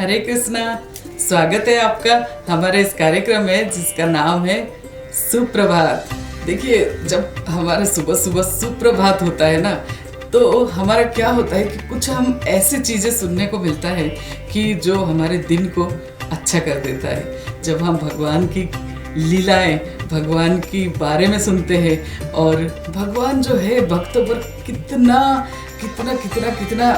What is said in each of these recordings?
हरे कृष्णा। स्वागत है आपका हमारे इस कार्यक्रम में जिसका नाम है सुप्रभात। देखिए, जब हमारा सुबह सुबह सुप्रभात होता है ना, तो हमारा क्या होता है कि कुछ हम ऐसी चीज़ें सुनने को मिलता है कि जो हमारे दिन को अच्छा कर देता है। जब हम भगवान की लीलाएं, भगवान की बारे में सुनते हैं और भगवान जो है भक्तों पर कितना कितना कितना कितना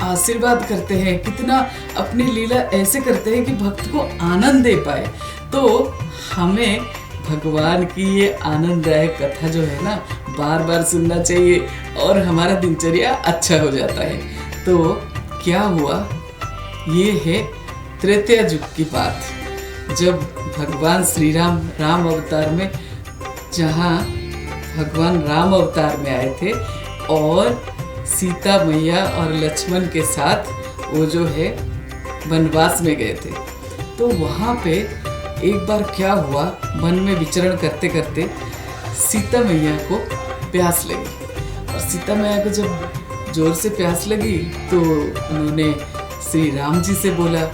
आशीर्वाद करते हैं, कितना अपनी लीला ऐसे करते हैं कि भक्त को आनंद दे पाए, तो हमें भगवान की ये आनंददायक कथा जो है ना बार बार सुनना चाहिए और हमारा दिनचर्या अच्छा हो जाता है। तो क्या हुआ, ये है त्रेतया युग की बात, जब भगवान श्री राम अवतार में, जहाँ भगवान राम अवतार में आए थे और सीता मैया और लक्ष्मण के साथ वो जो है वनवास में गए थे। तो वहाँ पे एक बार क्या हुआ, वन में विचरण करते करते सीता मैया को प्यास लगी और सीता मैया को जब जोर से प्यास लगी तो उन्होंने श्री राम जी से बोला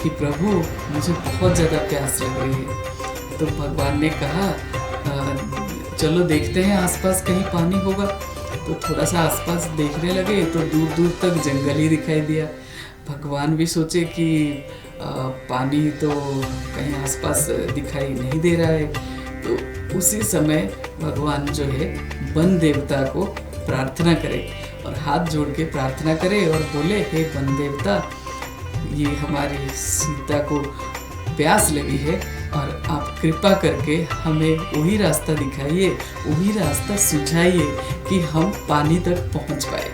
कि प्रभु मुझे बहुत ज़्यादा प्यास लग रही है। तो भगवान ने कहा चलो देखते हैं आसपास कहीं पानी होगा। तो थोड़ा सा आसपास देखने लगे तो दूर दूर तक जंगल ही दिखाई दिया। भगवान भी सोचे कि पानी तो कहीं आसपास दिखाई नहीं दे रहा है। तो उसी समय भगवान जो है वन देवता को प्रार्थना करे और हाथ जोड़ के प्रार्थना करे और बोले, हे वन देवता, ये हमारी सीता को प्यास लगी है और आप कृपा करके हमें वही रास्ता दिखाइए, वही रास्ता सुझाइए कि हम पानी तक पहुंच पाए।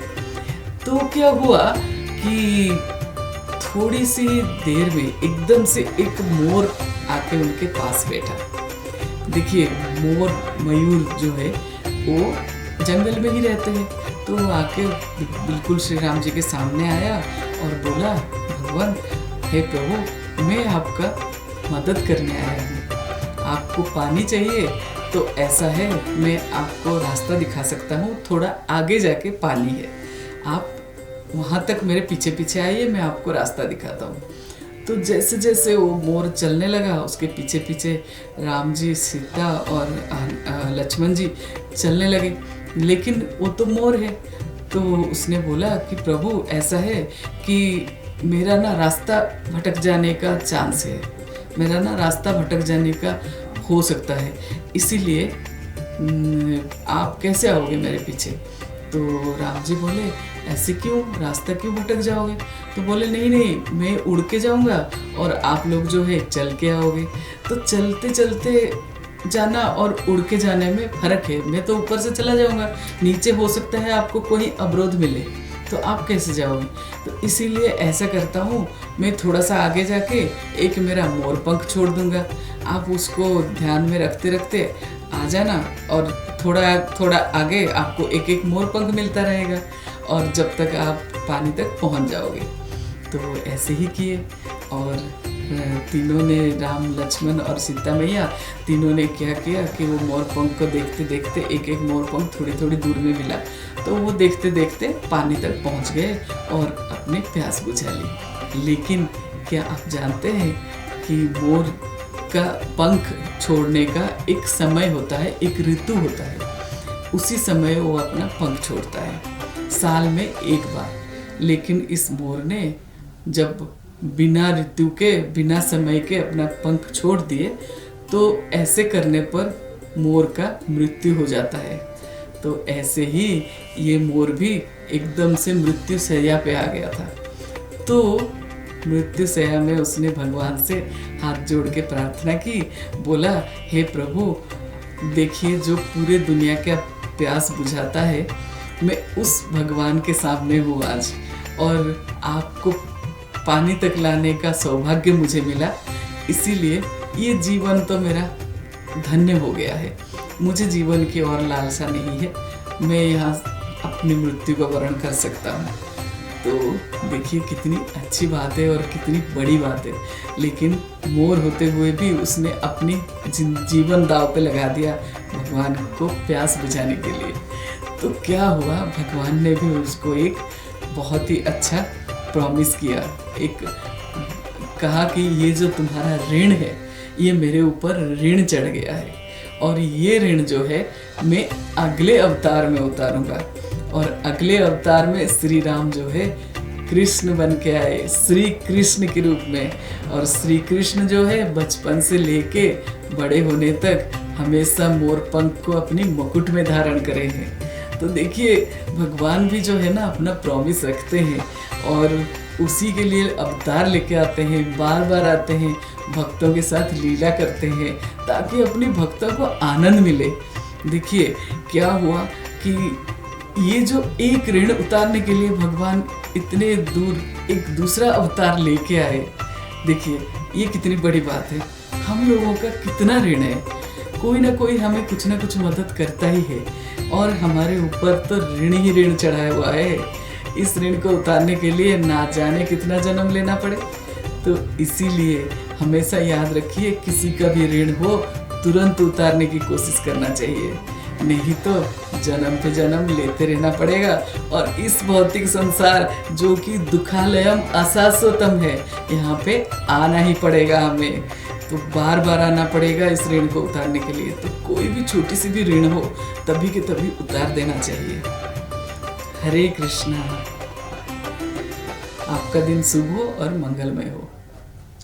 तो क्या हुआ कि थोड़ी सी देर में एकदम से एक मोर आके उनके पास बैठा। देखिए, मोर मयूर जो है वो जंगल में ही रहते हैं। तो वो आके बिल्कुल श्री राम जी के सामने आया और बोला, भगवान, हे प्रभु, मैं आपका मदद करने आया हूँ। आपको पानी चाहिए तो ऐसा है, मैं आपको रास्ता दिखा सकता हूँ, थोड़ा आगे जाके पानी है, आप वहाँ तक मेरे पीछे पीछे आइए, मैं आपको रास्ता दिखाता हूँ। तो जैसे जैसे वो मोर चलने लगा, उसके पीछे पीछे राम जी, सीता और लक्ष्मण जी चलने लगे। लेकिन वो तो मोर है। तो उसने बोला कि प्रभु, ऐसा है कि मेरा ना रास्ता भटक जाने का चांस है, मेरा ना रास्ता भटक जाने का हो सकता है, इसीलिए आप कैसे आओगे मेरे पीछे? तो राम जी बोले, ऐसे क्यों, रास्ता क्यों भटक जाओगे? तो बोले, नहीं नहीं, मैं उड़ के जाऊंगा और आप लोग जो है चल के आओगे। तो चलते चलते जाना और उड़ के जाने में फर्क है। मैं तो ऊपर से चला जाऊंगा, नीचे हो सकता है आपको कोई अवरोध मिले, तो आप कैसे जाओगे? तो इसीलिए ऐसा करता हूँ, मैं थोड़ा सा आगे जाके एक मेरा मोर पंख छोड़ दूंगा, आप उसको ध्यान में रखते रखते आ जाना और थोड़ा थोड़ा आगे आपको एक एक मोर पंख मिलता रहेगा और जब तक आप पानी तक पहुँच जाओगे। तो ऐसे ही किए और तीनों ने, राम, लक्ष्मण और सीता मैया, तीनों ने क्या किया कि वो मोर पंख को देखते देखते एक एक मोर पंख थोड़ी थोड़ी दूर में मिला, तो वो देखते देखते पानी तक पहुंच गए और अपनी प्यास बुझा ली। लेकिन क्या आप जानते हैं कि मोर का पंख छोड़ने का एक समय होता है, एक ऋतु होता है, उसी समय वो अपना पंख छोड़ता है, साल में एक बार। लेकिन इस मोर ने जब बिना ऋतु के, बिना समय के अपना पंख छोड़ दिए, तो ऐसे करने पर मोर का मृत्यु हो जाता है। तो ऐसे ही ये मोर भी एकदम से मृत्यु शैया पे आ गया था। तो मृत्यु शैया में उसने भगवान से हाथ जोड़ के प्रार्थना की, बोला, हे प्रभु, देखिए, जो पूरे दुनिया का प्यास बुझाता है, मैं उस भगवान के सामने हूँ आज, और आपको पानी तक लाने का सौभाग्य मुझे मिला, इसीलिए ये जीवन तो मेरा धन्य हो गया है, मुझे जीवन की और लालसा नहीं है, मैं यहाँ अपनी मृत्यु का वर्ण कर सकता हूँ। तो देखिए कितनी अच्छी बात है और कितनी बड़ी बात है। लेकिन मोर होते हुए भी उसने अपनी जीवन दांव पे लगा दिया भगवान को प्यास बुझाने के लिए। तो क्या हुआ, भगवान ने भी उसको एक बहुत ही अच्छा प्रॉमिस किया, एक कहा कि ये जो तुम्हारा ऋण है ये मेरे ऊपर ऋण चढ़ गया है, और ये ऋण जो है मैं अगले अवतार में उतारूंगा। और अगले अवतार में श्री राम जो है कृष्ण बन के आए, श्री कृष्ण के रूप में। और श्री कृष्ण जो है बचपन से लेके बड़े होने तक हमेशा मोर पंख को अपनी मुकुट में धारण करे हैं। तो देखिए भगवान भी जो है ना अपना प्रॉमिस रखते हैं और उसी के लिए अवतार लेके आते हैं, बार बार आते हैं, भक्तों के साथ लीला करते हैं ताकि अपने भक्तों को आनंद मिले। देखिए क्या हुआ कि ये जो एक ऋण उतारने के लिए भगवान इतने दूर एक दूसरा अवतार लेके आए। देखिए ये कितनी बड़ी बात है। हम लोगों का कितना ऋण है, कोई ना कोई हमें कुछ ना कुछ मदद करता ही है, और हमारे ऊपर तो ऋण ही ऋण चढ़ाया हुआ है। इस ऋण को उतारने के लिए ना जाने कितना जन्म लेना पड़े। तो इसीलिए हमेशा याद रखिए, किसी का भी ऋण हो तुरंत उतारने की कोशिश करना चाहिए, नहीं तो जन्म पे जन्म लेते रहना पड़ेगा। और इस भौतिक संसार जो कि दुखालयम अशाश्वतम है, यहाँ पे आना ही पड़ेगा हमें। तो बार बार आना पड़ेगा इस ऋण को उतारने के लिए। तो कोई भी छोटी सी भी ऋण हो तभी के तभी उतार देना चाहिए। हरे कृष्णा। आपका दिन शुभ हो और मंगलमय हो।